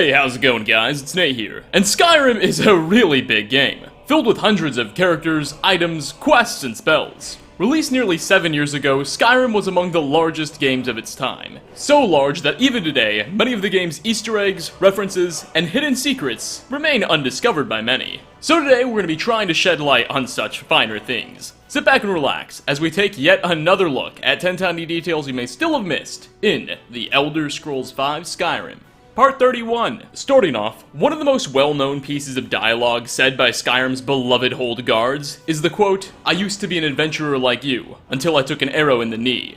Hey, how's it going, guys? It's Nate here. And Skyrim is a really big game, filled with hundreds of characters, items, quests, and spells. Released nearly 7 years ago, Skyrim was among the largest games of its time. So large that even today, many of the game's Easter eggs, references, and hidden secrets remain undiscovered by many. So today, we're going to be trying to shed light on such finer things. Sit back and relax as we take yet another look at 10 tiny details you may still have missed in The Elder Scrolls V Skyrim. Part 31. Starting off, one of the most well-known pieces of dialogue said by Skyrim's beloved Hold Guards is the quote, "I used to be an adventurer like you, until I took an arrow in the knee."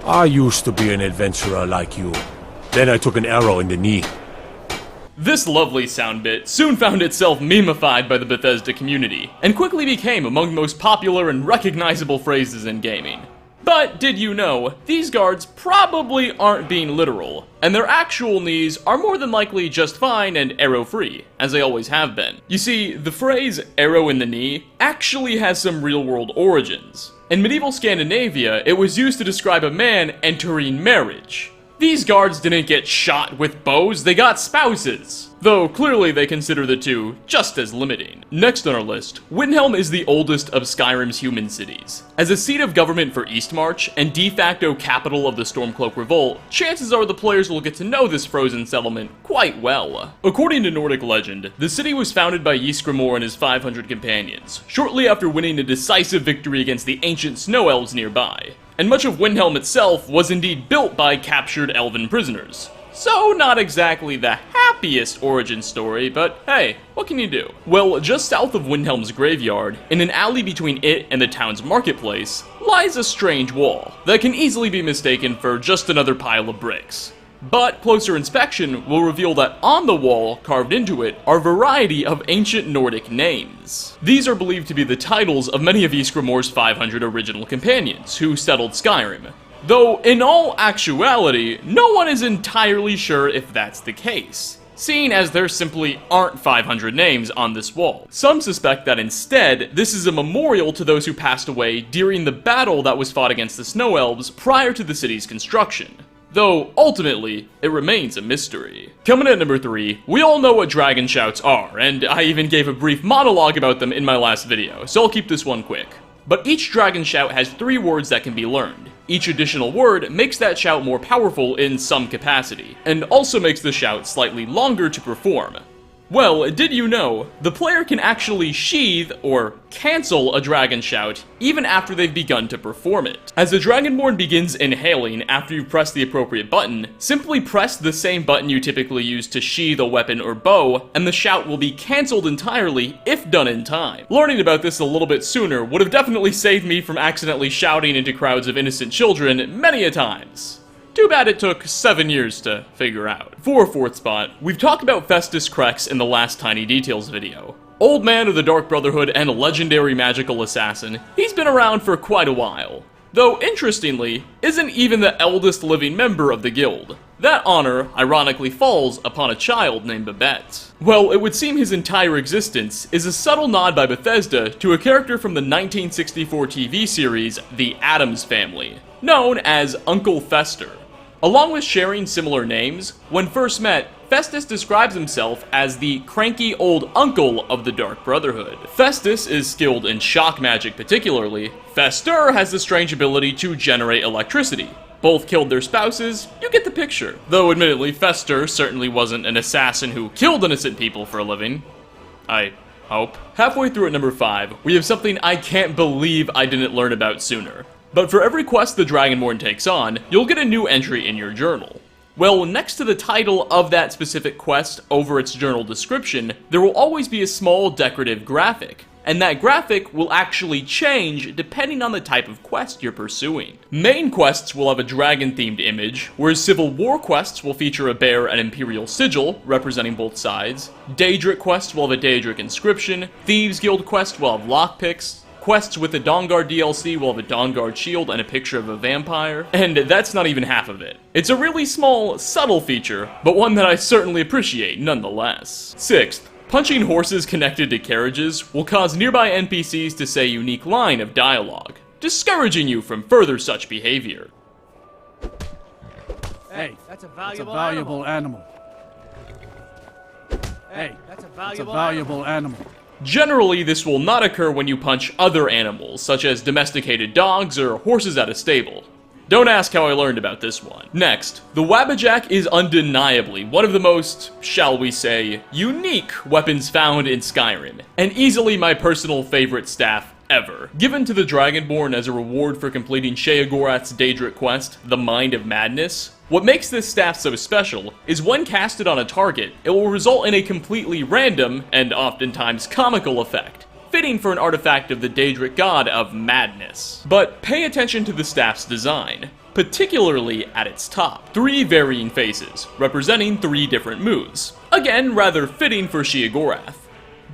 I used to be an adventurer like you. Then I took an arrow in the knee. This lovely sound bit soon found itself memified by the Bethesda community, and quickly became among the most popular and recognizable phrases in gaming. But did you know, these guards probably aren't being literal, and their actual knees are more than likely just fine and arrow-free, as they always have been. You see, the phrase arrow in the knee actually has some real-world origins. In medieval Scandinavia, it was used to describe a man entering marriage. These guards didn't get shot with bows, they got spouses. Though clearly they consider the two just as limiting. Next on our list, Windhelm is the oldest of Skyrim's human cities. As a seat of government for Eastmarch and de facto capital of the Stormcloak Revolt, chances are the players will get to know this frozen settlement quite well. According to Nordic legend, the city was founded by Ysgramor and his 500 companions, shortly after winning a decisive victory against the ancient snow elves nearby. And much of Windhelm itself was indeed built by captured elven prisoners. So, not exactly the happiest origin story, but hey, what can you do? Well, just south of Windhelm's graveyard, in an alley between it and the town's marketplace, lies a strange wall that can easily be mistaken for just another pile of bricks. But closer inspection will reveal that on the wall, carved into it, are a variety of ancient Nordic names. These are believed to be the titles of many of Ysgramor's 500 original companions who settled Skyrim. Though, in all actuality, no one is entirely sure if that's the case, seeing as there simply aren't 500 names on this wall. Some suspect that instead, this is a memorial to those who passed away during the battle that was fought against the Snow Elves prior to the city's construction. Though, ultimately, it remains a mystery. Coming at number 3, we all know what dragon shouts are, and I even gave a brief monologue about them in my last video, so I'll keep this one quick. But each dragon shout has 3 words that can be learned. Each additional word makes that shout more powerful in some capacity, and also makes the shout slightly longer to perform. Well, did you know, the player can actually sheath, or cancel a dragon shout, even after they've begun to perform it. As the Dragonborn begins inhaling after you've pressed the appropriate button, simply press the same button you typically use to sheath a weapon or bow, and the shout will be cancelled entirely if done in time. Learning about this a little bit sooner would have definitely saved me from accidentally shouting into crowds of innocent children many a times. Too bad it took 7 years to figure out. For a 4th spot, we've talked about Festus Krex in the last Tiny Details video. Old man of the Dark Brotherhood and a legendary magical assassin, he's been around for quite a while. Though, interestingly, isn't even the eldest living member of the guild. That honor, ironically, falls upon a child named Babette. Well, it would seem his entire existence is a subtle nod by Bethesda to a character from the 1964 TV series The Addams Family, known as Uncle Fester. Along with sharing similar names, when first met, Festus describes himself as the cranky old uncle of the Dark Brotherhood. Festus is skilled in shock magic particularly. Fester has the strange ability to generate electricity. Both killed their spouses, you get the picture. Though admittedly, Fester certainly wasn't an assassin who killed innocent people for a living. I hope. Halfway through at number 5, we have something I can't believe I didn't learn about sooner. But for every quest the Dragonborn takes on, you'll get a new entry in your journal. Well, next to the title of that specific quest over its journal description, there will always be a small decorative graphic. And that graphic will actually change depending on the type of quest you're pursuing. Main quests will have a dragon-themed image, whereas Civil War quests will feature a bear and Imperial sigil, representing both sides. Daedric quests will have a Daedric inscription. Thieves Guild quest will have lockpicks. Quests with the Dawnguard DLC will have a Dawnguard shield and a picture of a vampire. And that's not even half of it. It's a really small, subtle feature, but one that I certainly appreciate nonetheless. 6th, punching horses connected to carriages will cause nearby NPCs to say a unique line of dialogue, discouraging you from further such behavior. Hey, that's a valuable animal. Hey, that's a valuable animal. Generally, this will not occur when you punch other animals, such as domesticated dogs or horses at a stable. Don't ask how I learned about this one. Next, the Waba Jack is undeniably one of the most, shall we say, unique weapons found in Skyrim, and easily my personal favorite staff ever. Given to the Dragonborn as a reward for completing Sheogorath's Daedric quest, the Mind of Madness, what makes this staff so special is when casted on a target, it will result in a completely random, and oftentimes comical effect, fitting for an artifact of the Daedric god of madness. But pay attention to the staff's design, particularly at its top. 3 varying faces, representing 3 different moves. Again, rather fitting for Sheogorath.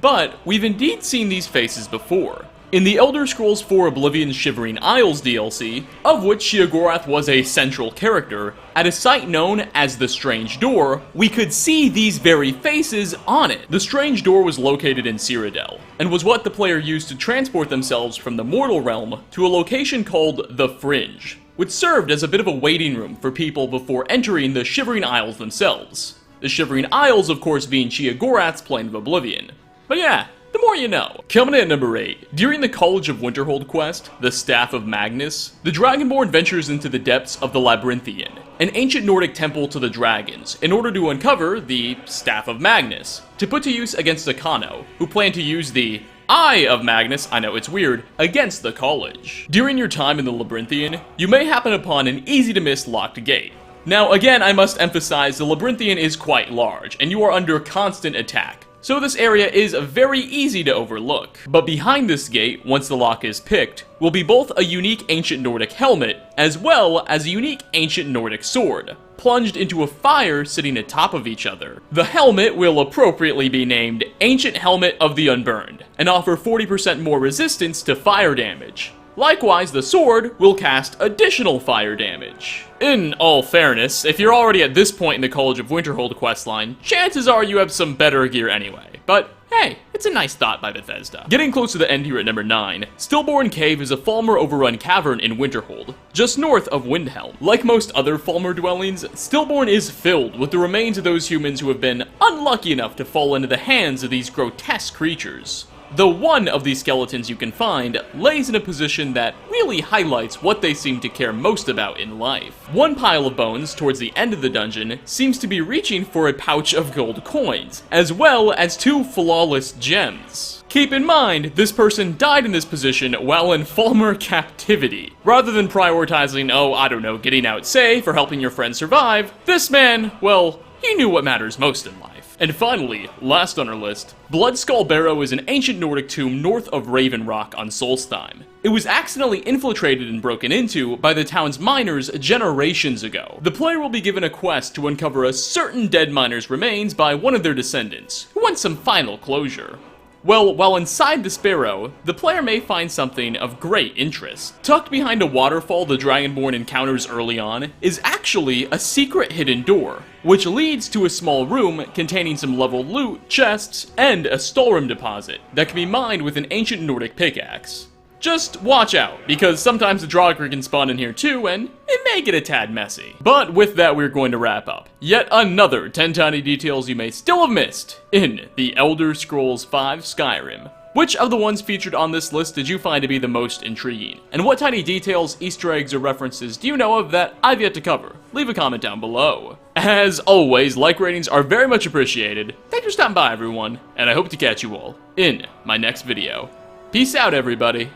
But we've indeed seen these faces before. In the Elder Scrolls IV Oblivion's Shivering Isles DLC, of which Sheogorath was a central character, at a site known as the Strange Door, we could see these very faces on it. The Strange Door was located in Cyrodiil, and was what the player used to transport themselves from the mortal realm to a location called the Fringe, which served as a bit of a waiting room for people before entering the Shivering Isles themselves. The Shivering Isles, of course, being Sheogorath's Plane of Oblivion. But yeah, the more you know. Coming in at number 8, during the College of Winterhold quest, the Staff of Magnus, the Dragonborn ventures into the depths of the Labyrinthian, an ancient Nordic temple to the dragons, in order to uncover the Staff of Magnus, to put to use against Akano, who plan to use the Eye of Magnus, I know it's weird, against the college. During your time in the Labyrinthian, you may happen upon an easy-to-miss locked gate. Now again, I must emphasize the Labyrinthian is quite large, and you are under constant attack. So this area is very easy to overlook. But behind this gate, once the lock is picked, will be both a unique ancient Nordic helmet, as well as a unique ancient Nordic sword, plunged into a fire sitting atop of each other. The helmet will appropriately be named Ancient Helmet of the Unburned, and offer 40% more resistance to fire damage. Likewise, the sword will cast additional fire damage. In all fairness, if you're already at this point in the College of Winterhold questline, chances are you have some better gear anyway. But hey, it's a nice thought by Bethesda. Getting close to the end here at number 9, Stillborn Cave is a Falmer overrun cavern in Winterhold, just north of Windhelm. Like most other Falmer dwellings, Stillborn is filled with the remains of those humans who have been unlucky enough to fall into the hands of these grotesque creatures. Though one of these skeletons you can find lays in a position that really highlights what they seem to care most about in life. One pile of bones towards the end of the dungeon seems to be reaching for a pouch of gold coins, as well as 2 flawless gems. Keep in mind, this person died in this position while in Falmer captivity. Rather than prioritizing, oh, I don't know, getting out safe or helping your friend survive, this man, well, he knew what matters most in life. And finally, last on our list, Bloodskull Barrow is an ancient Nordic tomb north of Raven Rock on Solstheim. It was accidentally infiltrated and broken into by the town's miners generations ago. The player will be given a quest to uncover a certain dead miner's remains by one of their descendants, who wants some final closure. Well, while inside this barrow, the player may find something of great interest. Tucked behind a waterfall the Dragonborn encounters early on is actually a secret hidden door, which leads to a small room containing some leveled loot, chests, and a Stolrim deposit that can be mined with an ancient Nordic pickaxe. Just watch out, because sometimes the Draugr can spawn in here too, and it may get a tad messy. But with that, we're going to wrap up. Yet another 10 tiny details you may still have missed in the Elder Scrolls V Skyrim. Which of the ones featured on this list did you find to be the most intriguing? And what tiny details, Easter eggs, or references do you know of that I've yet to cover? Leave a comment down below. As always, like ratings are very much appreciated. Thanks for stopping by, everyone, and I hope to catch you all in my next video. Peace out, everybody.